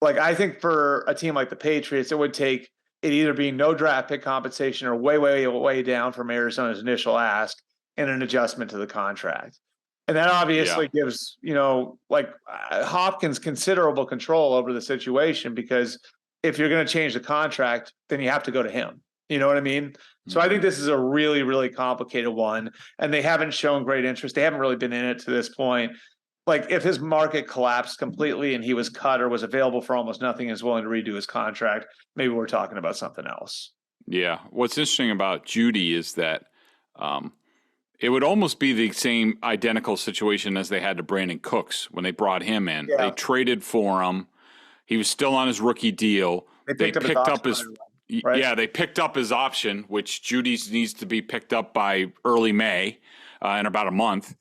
S4: Like, I think for a team like the Patriots, it would take it either being no draft pick compensation or way, way, way down from Arizona's initial ask and an adjustment to the contract. And that obviously gives, Hopkins considerable control over the situation, because if you're going to change the contract, then you have to go to him. You know what I mean? Mm-hmm. So I think this is a really, really complicated one, and they haven't shown great interest. They haven't really been in it to this point. Like, if his market collapsed completely and he was cut or was available for almost nothing and is willing to redo his contract, maybe we're talking about something else. Yeah.
S3: What's interesting about Jeudy is that it would almost be the same identical situation as they had to Brandon Cooks when they brought him in. Yeah. They traded for him. He was still on his rookie deal. They picked up his right? Yeah, they picked up his option, which Jeudy's needs to be picked up by early May, in about a month.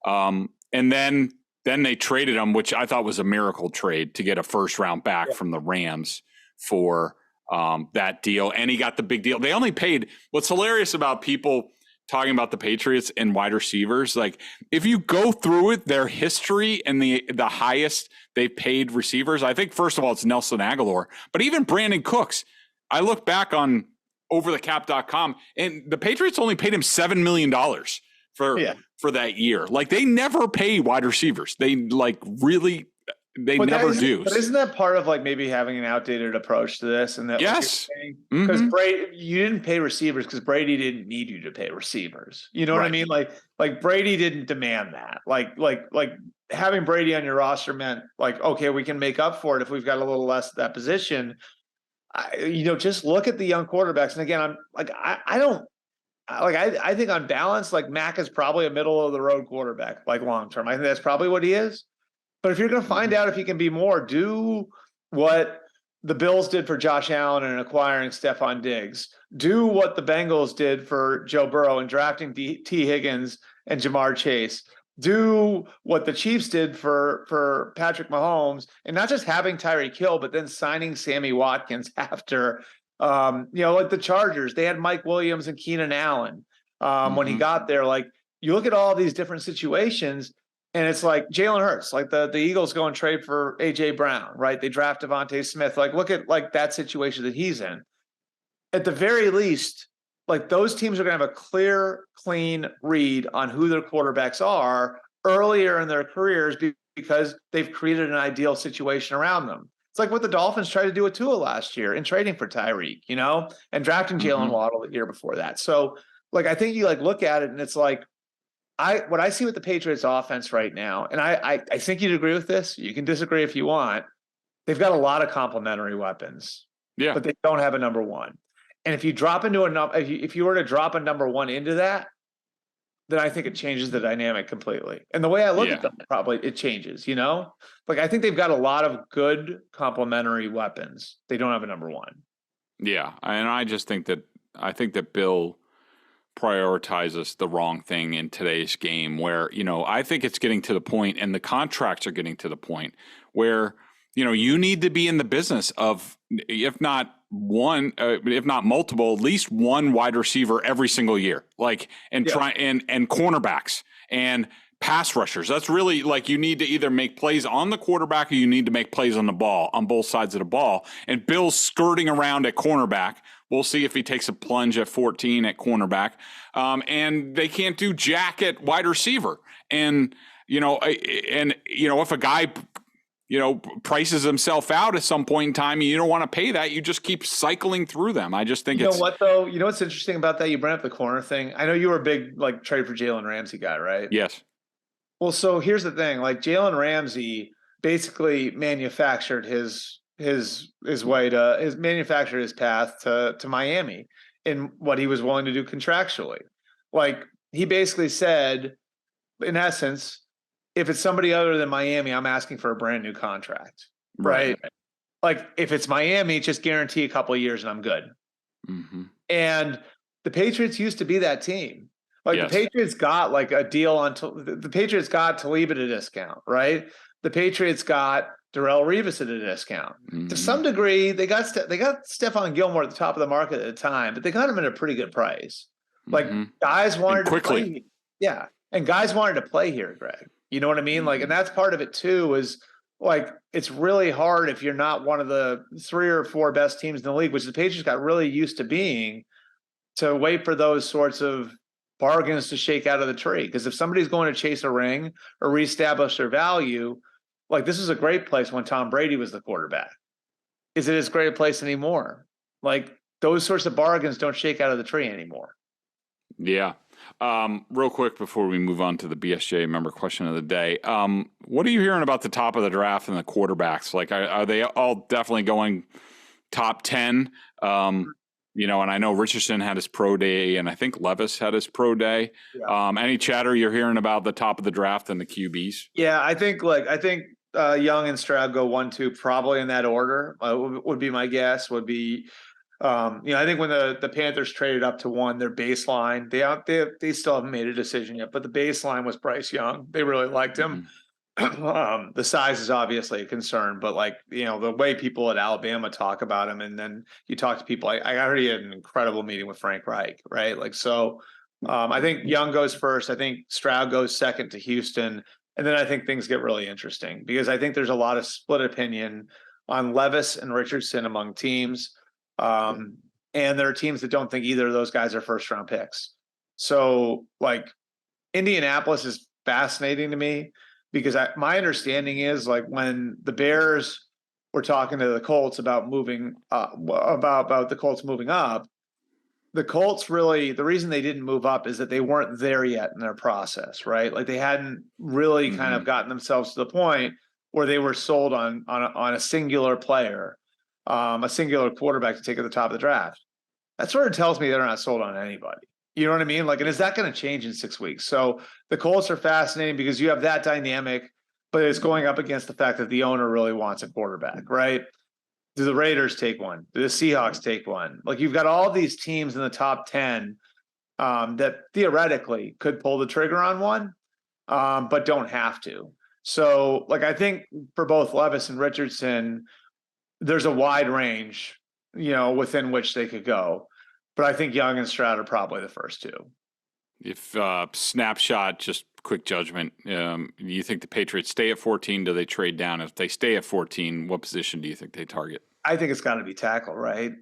S3: And then they traded him, which I thought was a miracle trade, to get a first round back from the Rams for that deal. And he got the big deal. They only paid, what's hilarious about people talking about the Patriots and wide receivers, like if you go through it, their history and the highest they've paid receivers, I think first of all, it's Nelson Aguilar, but even Brandon Cooks. I look back on overthecap.com and the Patriots only paid him $7 million for that year. Like, they never pay wide receivers. They never do.
S4: But isn't that part of like maybe having an outdated approach to this? And that,
S3: yes,
S4: because you didn't pay receivers because Brady didn't need you to pay receivers. You know what I mean? Like Brady didn't demand that. Like having Brady on your roster meant like, okay, we can make up for it if we've got a little less at that position. Just look at the young quarterbacks. And again, I think on balance, like Mac is probably a middle of the road quarterback, like long term. I think that's probably what he is. But if you're going to find out if he can be more, do what the Bills did for Josh Allen in acquiring Stephon Diggs. Do what the Bengals did for Joe Burrow in drafting T. Higgins and Jamar Chase. Do what the Chiefs did for Patrick Mahomes, and not just having Tyreek Hill, but then signing Sammy Watkins after. Like the Chargers, they had Mike Williams and Keenan Allen when he got there. Like, you look at all these different situations, and it's like Jalen Hurts, like the Eagles go and trade for A.J. Brown, right? They draft Devontae Smith. Like, look at like that situation that he's in. At the very least, like those teams are going to have a clear, clean read on who their quarterbacks are earlier in their careers because they've created an ideal situation around them. It's like what the Dolphins tried to do with Tua last year in trading for Tyreek, and drafting Jalen Waddle the year before that. So, like, I think you like look at it and it's like, what I see with the Patriots offense right now, and I think you'd agree with this. You can disagree if you want. They've got a lot of complementary weapons, but they don't have a number one. And if you drop into if you were to drop a number one into that, then I think it changes the dynamic completely. And the way I look at them, probably it changes, Like, I think they've got a lot of good complementary weapons. They don't have a number one.
S3: Yeah. And I think that Bill prioritizes the wrong thing in today's game where, I think it's getting to the point, and the contracts are getting to the point where, you need to be in the business of, if not one, if not multiple, at least one wide receiver every single year, and cornerbacks and pass rushers. That's really like, you need to either make plays on the quarterback or you need to make plays on the ball, on both sides of the ball. And Bill's skirting around at cornerback. We'll see if he takes a plunge at 14 at cornerback. And they can't do jack at wide receiver. And, if a guy prices himself out at some point in time. You don't want to pay that. You just keep cycling through them. I just think
S4: you know what though? You know what's interesting about that? You brought up the corner thing. I know you were a big trade for Jalen Ramsey guy, right?
S3: Yes.
S4: Well, so here's the thing. Jalen Ramsey basically manufactured his path to Miami in what he was willing to do contractually. He basically said, in essence, if it's somebody other than Miami, I'm asking for a brand new contract. Right. If it's Miami, just guarantee a couple of years and I'm good.
S3: Mm-hmm.
S4: And the Patriots used to be that team.
S3: Yes.
S4: The Patriots got a deal on the Patriots got Talib at a discount, right? The Patriots got Darrelle Revis at a discount. Mm-hmm. To some degree, they got Stephon Gilmore at the top of the market at the time, but they got him at a pretty good price. Guys wanted to play. Yeah. And guys wanted to play here, Greg. You know what I mean? And that's part of it too, is it's really hard if you're not one of the 3 or 4 best teams in the league, which the Patriots got really used to being, to wait for those sorts of bargains to shake out of the tree. Because if somebody's going to chase a ring or reestablish their value, this is a great place when Tom Brady was the quarterback. Is it as great a place anymore? Those sorts of bargains don't shake out of the tree anymore.
S3: Yeah. Real quick before we move on to the BSJ member question of the day, what are you hearing about the top of the draft and the quarterbacks? Are they all definitely going top 10? And I know Richardson had his pro day, and I think Levis had his pro day. Yeah. Any chatter you're hearing about the top of the draft and the QBs?
S4: Yeah, I think Young and Stroud go 1, 2, probably in that order. Would be my guess. Would be. I think when the Panthers traded up to 1, their baseline, they still haven't made a decision yet, but the baseline was Bryce Young. They really liked him. Mm-hmm. The size is obviously a concern, but the way people at Alabama talk about him, and then you talk to people, I already had an incredible meeting with Frank Reich, right? I think Young goes first. I think Stroud goes second to Houston. And then I think things get really interesting because I think there's a lot of split opinion on Levis and Richardson among teams. And there are teams that don't think either of those guys are first round picks. So Indianapolis is fascinating to me because my understanding is when the Bears were talking to the Colts about moving about the Colts moving up, the Colts really, the reason they didn't move up is that they weren't there yet in their process, right? They hadn't really kind of gotten themselves to the point where they were sold on a singular player. A singular quarterback to take at the top of the draft. That sort of tells me they're not sold on anybody. You know what I mean? And is that going to change in 6 weeks? So the Colts are fascinating because you have that dynamic, but it's going up against the fact that the owner really wants a quarterback, right? Do the Raiders take one? Do the Seahawks take one? You've got all these teams in the top 10 that theoretically could pull the trigger on one, but don't have to. So I think for both Levis and Richardson, there's a wide range, within which they could go. But I think Young and Stroud are probably the first 2.
S3: If snapshot, just quick judgment, you think the Patriots stay at 14? Do they trade down? If they stay at 14, what position do you think they target?
S4: I think it's got to be tackle, right?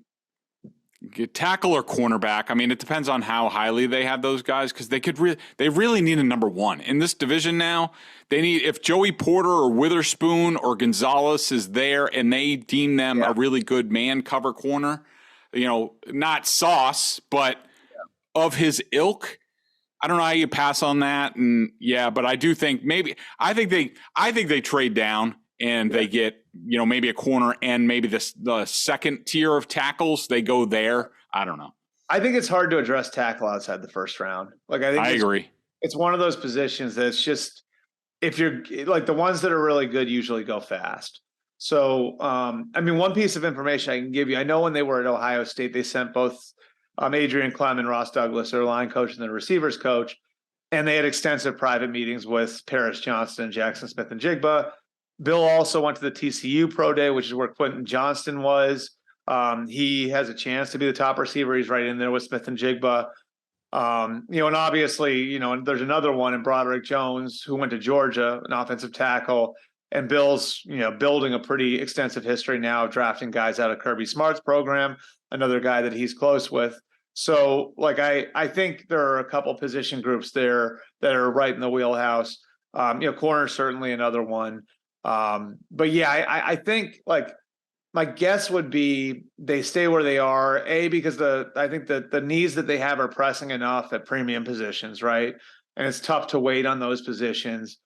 S3: Tackle or cornerback. I mean, it depends on how highly they have those guys because they really need a number 1 in this division now. They need, if Joey Porter or Witherspoon or Gonzalez is there and they deem them a really good man cover corner, not Sauce, but of his ilk. I don't know how you pass on that, but I do think I think they trade down and they get maybe a corner and maybe the second tier of tackles, they go there. I don't know.
S4: I think it's hard to address tackle outside the first round. I
S3: agree.
S4: It's one of those positions that's just, if you're the ones that are really good usually go fast. So, one piece of information I can give you, I know when they were at Ohio State, they sent both Adrian Clem and Ross Douglas, their line coach and the receivers coach, and they had extensive private meetings with Paris Johnston, Jackson Smith, and Jigba. Bill also went to the TCU Pro Day, which is where Quentin Johnston was. He has a chance to be the top receiver. He's right in there with Smith and Jigba. And obviously, and there's another one in Broderick Jones who went to Georgia, an offensive tackle. And Bill's, building a pretty extensive history now of drafting guys out of Kirby Smart's program, another guy that he's close with. So, I think there are a couple position groups there that are right in the wheelhouse. Corner certainly another one. But yeah, I think like my guess would be they stay where they are. Because I think that the needs that they have are pressing enough at premium positions, right? And it's tough to wait on those positions.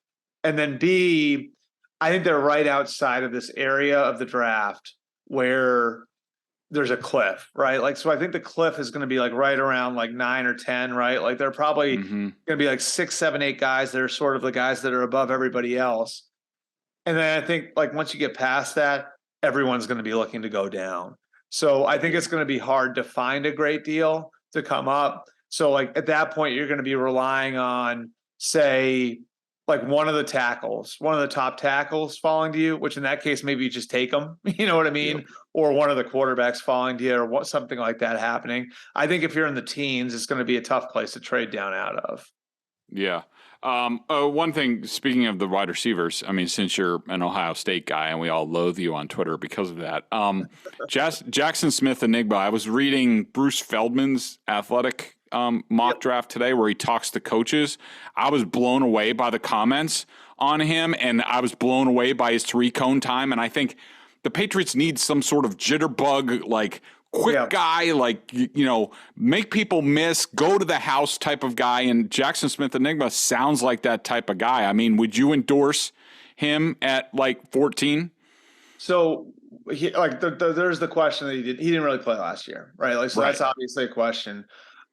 S4: And then B, I think they're right outside of this area of the draft where there's a cliff, right? Like, so I think the cliff is going to be like right around like 9 or 10, right? Like they're probably going to be like 6, 7, 8 guys that are sort of the guys that are above everybody else. And then I think like once you get past that, everyone's going to be looking to go down. So I think it's going to be hard to find a great deal to come up. So like at that point, you're going to be relying on, say, like one of the top tackles falling to you, which in that case, maybe you just take them, you know what I mean?
S3: Yep.
S4: Or one of the quarterbacks falling to you or something like that happening. I think if you're in the teens, it's going to be a tough place to trade down out of.
S3: Yeah. One thing, speaking of the wide receivers, I mean, since you're an Ohio State guy and we all loathe you on Twitter because of that, Jackson Smith Enigma, I was reading Bruce Feldman's athletic mock draft today where he talks to coaches. I was blown away by the comments on him, and I was blown away by his 3-cone time. And I think the Patriots need some sort of jitterbug, like quick guy, like, make people miss, go to the house type of guy. And Jackson Smith Enigma sounds like that type of guy. I mean, would you endorse him at like 14?
S4: So there's the question that he didn't really play last year, right? Like, so That's obviously a question.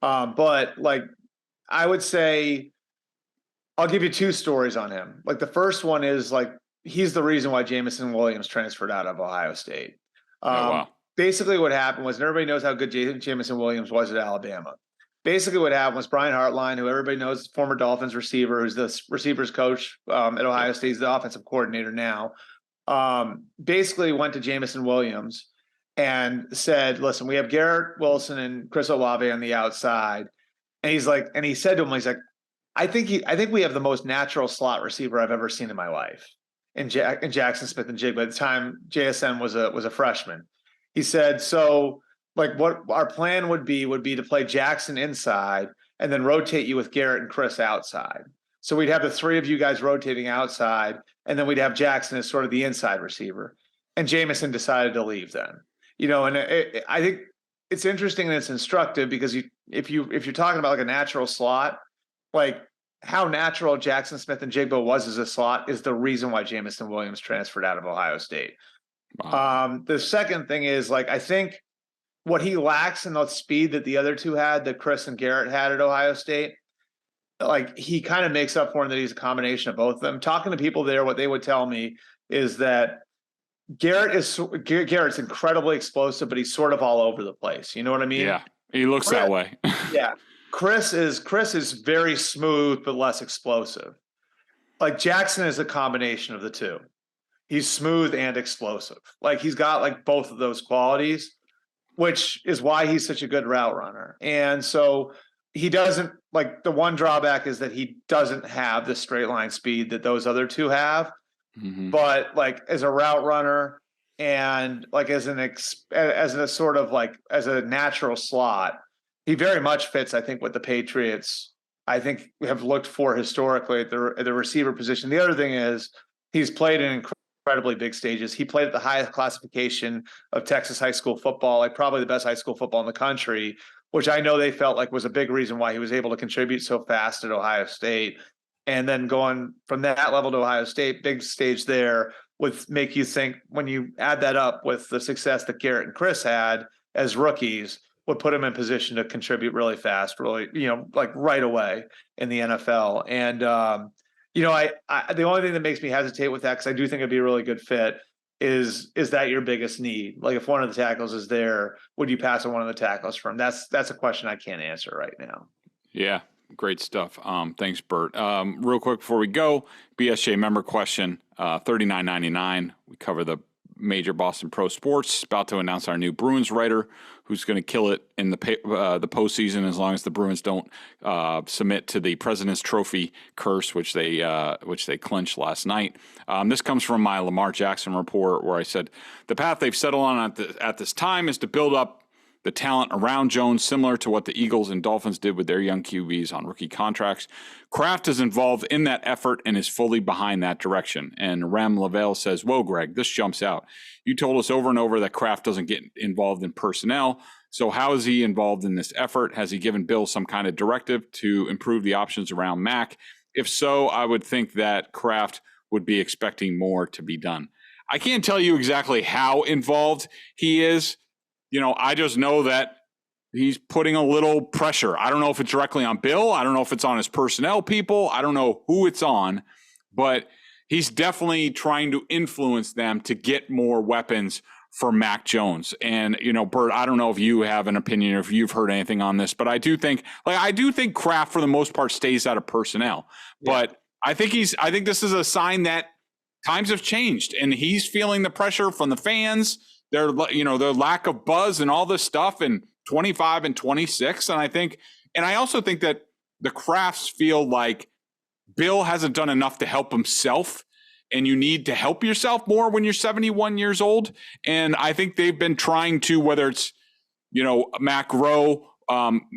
S4: But like, I would say, I'll give you 2 stories on him. Like the first one is like, he's the reason why Jameson Williams transferred out of Ohio State.
S3: Wow.
S4: Basically what happened was, and everybody knows how good Jameson Williams was at Alabama. Basically what happened was Brian Hartline, who everybody knows, former Dolphins receiver, who's the receivers coach at Ohio State, he's the offensive coordinator now, basically went to Jameson Williams and said, listen, we have Garrett Wilson and Chris Olave on the outside. And he said to him, he's like, I think we have the most natural slot receiver I've ever seen in my life. And Jackson Smith and Jig, by the time JSN was a freshman. He said, so like what our plan would be to play Jackson inside and then rotate you with Garrett and Chris outside. So we'd have the 3 of you guys rotating outside, and then we'd have Jackson as sort of the inside receiver. And Jameson decided to leave then. And I think it's interesting and it's instructive because if you're talking about like a natural slot, like how natural Jackson Smith and Jigba was as a slot is the reason why Jameson Williams transferred out of Ohio State. Wow. The second thing is like, I think what he lacks in the speed that the other 2 had, that Chris and Garrett had at Ohio State, like he kind of makes up for him that he's a combination of both of them. Talking to people there, what they would tell me is that Garrett's incredibly explosive, but he's sort of all over the place. You know what I mean?
S3: Yeah, he looks that way.
S4: Yeah. Chris is very smooth, but less explosive. Like Jackson is a combination of the 2. He's smooth and explosive. Like he's got like both of those qualities, which is why he's such a good route runner. And so he doesn't, like, the one drawback is that he doesn't have the straight line speed that those other 2 have. Mm-hmm. But like as a route runner and like as a natural slot, he very much fits, I think, what the Patriots, I think, have looked for historically at the receiver position. The other thing is he's played in incredibly big stages. He played at the highest classification of Texas high school football, like probably the best high school football in the country, which I know they felt like was a big reason why he was able to contribute so fast at Ohio State. And then going from that level to Ohio State, big stage there, would make you think, when you add that up with the success that Garrett and Chris had as rookies, would put him in position to contribute really fast, really, like right away in the NFL. And, I the only thing that makes me hesitate with that, because I do think it'd be a really good fit, is that your biggest need? Like if one of the tackles is there, would you pass on one of the tackles from? That's a question I can't answer right now.
S3: Yeah. Great stuff. Thanks, Bert. Real quick before we go, BSJ member question, $39.99. We cover the major Boston pro sports. About to announce our new Bruins writer, who's going to kill it in the postseason as long as the Bruins don't submit to the President's Trophy curse, which they clinched last night. This comes from my Lamar Jackson report, where I said the path they've settled on at this time is to build up the talent around Jones, similar to what the Eagles and Dolphins did with their young QBs on rookie contracts. Kraft is involved in that effort and is fully behind that direction. And Rem Lavelle says, whoa, Greg, this jumps out. You told us over and over that Kraft doesn't get involved in personnel. So how is he involved in this effort? Has he given Bill some kind of directive to improve the options around Mac? If so, I would think that Kraft would be expecting more to be done. I can't tell you exactly how involved he is. I just know that he's putting a little pressure. I don't know if it's directly on Bill. I don't know if it's on his personnel people. I don't know who it's on, but he's definitely trying to influence them to get more weapons for Mac Jones. And, Bert, I don't know if you have an opinion or if you've heard anything on this, but I do think Kraft for the most part stays out of personnel. Yeah. But I think this is a sign that times have changed and he's feeling the pressure from the fans, their lack of buzz and all this stuff in 25 and 26. And I also think that the Krafts feel like Bill hasn't done enough to help himself, and you need to help yourself more when you're 71 years old. And I think they've been trying to, whether it's, Mac Rowe,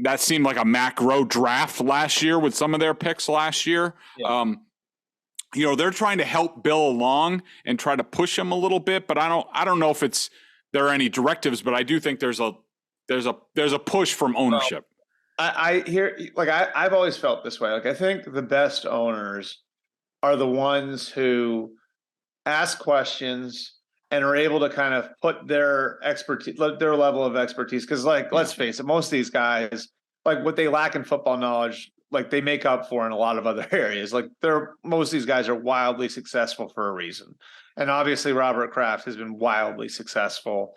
S3: that seemed like a Mac Rowe draft last year with some of their picks last year. Yeah. They're trying to help Bill along and try to push him a little bit, but I don't know if there are any directives, but I do think there's a push from ownership.
S4: Well, I hear, I've always felt this way. I think the best owners are the ones who ask questions and are able to kind of put their expertise, their level of expertise. Because, let's face it, most of these guys, what they lack in football knowledge, they make up for in a lot of other areas. Most of these guys are wildly successful for a reason. And obviously Robert Kraft has been wildly successful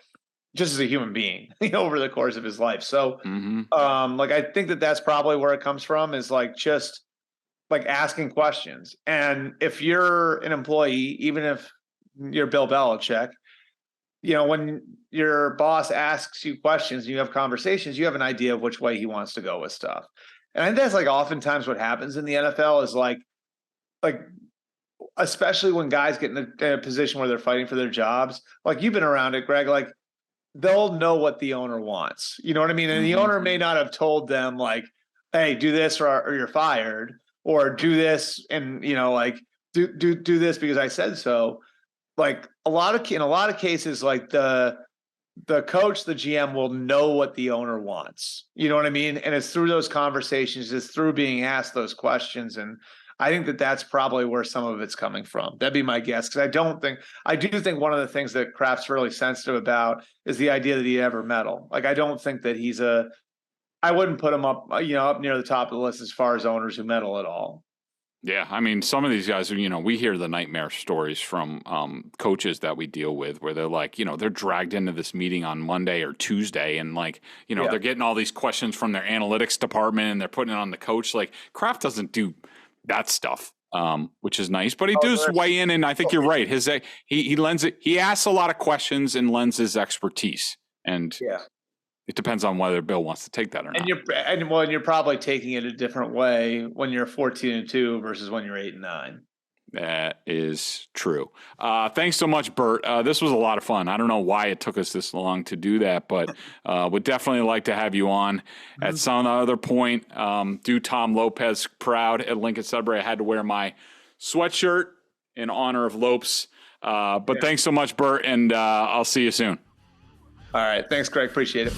S4: just as a human being, over the course of his life. So, I think that's probably where it comes from, is just asking questions. And if you're an employee, even if you're Bill Belichick, when your boss asks you questions, you have conversations, you have an idea of which way he wants to go with stuff. And I think that's oftentimes what happens in the NFL is especially when guys get in a position where they're fighting for their jobs. You've been around it, Greg, they'll know what the owner wants. You know what I mean? And the owner may not have told them hey, do this or you're fired, or do this and, do this because I said so. In a lot of cases, the coach, the GM will know what the owner wants. You know what I mean? And it's through those conversations, it's through being asked those questions. And I think that's probably where some of it's coming from. That'd be my guess. Because I do think one of the things that Kraft's really sensitive about is the idea that he ever meddle. I don't think that I wouldn't put him up near the top of the list as far as owners who meddle at all.
S3: Yeah, I mean, some of these guys, we hear the nightmare stories from coaches that we deal with where they're they're dragged into this meeting on Monday or Tuesday and they're getting all these questions from their analytics department and they're putting it on the coach. Kraft doesn't do that stuff, which is nice, but he does weigh in, and I think you're right. He asks a lot of questions and lends his expertise, and it depends on whether Bill wants to take that or not.
S4: You're probably taking it a different way when you're 14-2 versus when you're 8-9.
S3: That is true. Thanks so much, Bert. This was a lot of fun. I don't know why it took us this long to do that, but would definitely like to have you on at some other point. Do Tom Lopez proud at Lincoln Sudbury. I had to wear my sweatshirt in honor of Lopes. Thanks so much, Bert, and I'll see you soon.
S4: All right. Thanks, Greg. Appreciate it.